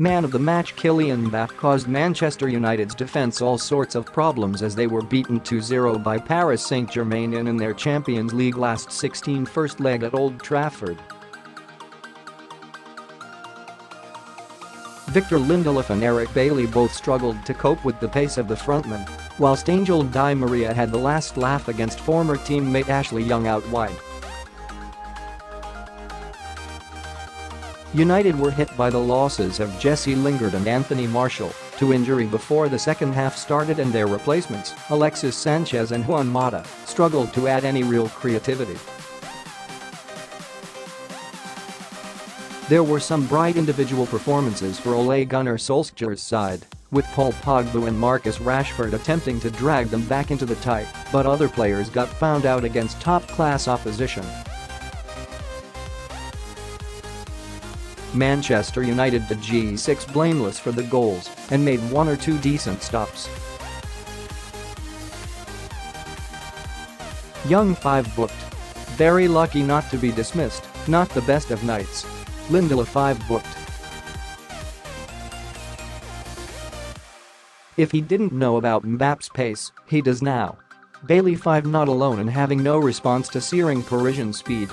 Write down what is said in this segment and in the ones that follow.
Man of the match Kylian Mbappe caused Manchester United's defence all sorts of problems as they were beaten 2-0 by Paris Saint-Germain in their Champions League last 16 first leg at Old Trafford. Victor Lindelof and Eric Bailly both struggled to cope with the pace of the frontman, whilst Angel Di Maria had the last laugh against former teammate Ashley Young out wide. United were hit by the losses of Jesse Lingard and Anthony Martial to injury before the second half started, and their replacements, Alexis, Sanchez and Juan, struggled to add any real creativity. There were some bright individual performances for Ole Gunnar Solskjaer's side, with Paul Pogba and Marcus Rashford attempting to drag them back into the tie, but other players got found out against top-class opposition. Manchester United De Gea 6 blameless for the goals and made 1 or 2 decent stops. Young 5 booked. Very lucky not to be dismissed, not the best of nights. Lindelof 5 booked. If he didn't know about Mbappe's pace, he does now. Bailly 5 not alone in having no response to searing Parisian speed.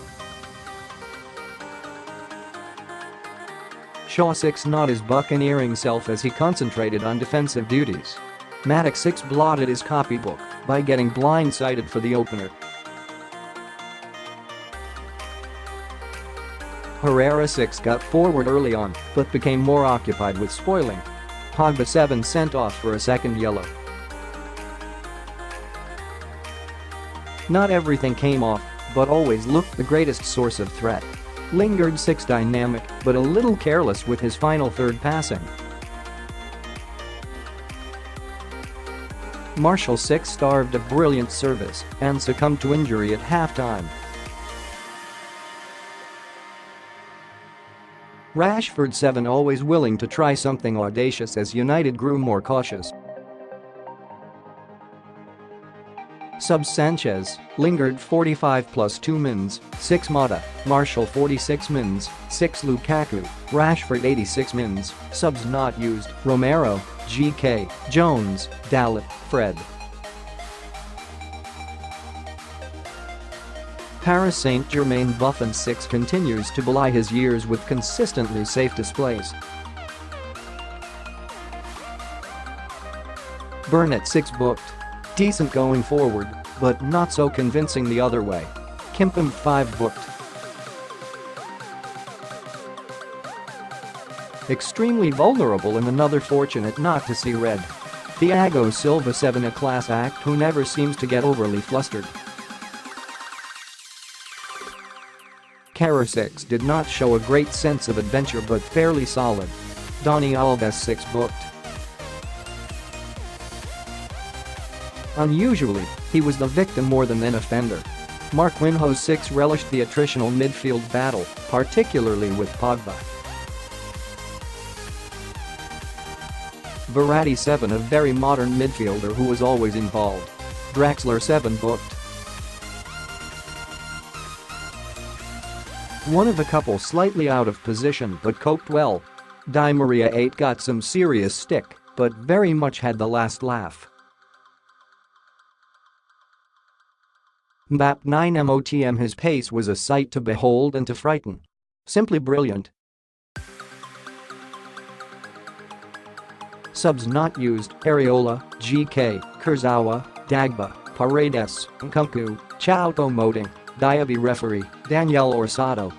Shaw 6 not his buccaneering self as he concentrated on defensive duties. Matic 6 blotted his copybook by getting blindsided for the opener. Herrera 6 got forward early on but became more occupied with spoiling. Pogba 7 sent off for a second yellow. Not everything came off, but always looked the greatest source of threat. Lingard 6 dynamic but a little careless with his final third passing. Martial 6 starved a brilliant service and succumbed to injury at halftime. Rashford 7 always willing to try something audacious as United grew more cautious. Subs Sanchez, Lingard 45 plus 2 mins, 6 Mata, Martial 46 mins, 6 Lukaku, Rashford 86 mins, subs not used, Romero, GK, Jones, Dalot, Fred. Paris Saint-Germain Buffon 6 continues to belie his years with consistently safe displays. Burnett 6 booked. Decent going forward, but not so convincing the other way. Kimpembe 5 booked. Extremely vulnerable and another fortunate not to see red. Thiago Silva 7 a class act who never seems to get overly flustered. Careless 6 did not show a great sense of adventure but fairly solid. Dani Alves 6 booked. Unusually, he was the victim more than an offender. Marquinhos 6 relished the attritional midfield battle, particularly with Pogba. Verratti 7 a very modern midfielder who was always involved. Draxler 7 booked. One of a couple slightly out of position but coped well. Di Maria 8 got some serious stick, but very much had the last laugh. Mbappe 9 MOTM his pace was a sight to behold and to frighten. Simply brilliant. Subs not used, Areola, GK, Kurzawa, Dagba, Paredes, Nkunku, Choupo-Moting, Diaby referee, Daniele Orsato.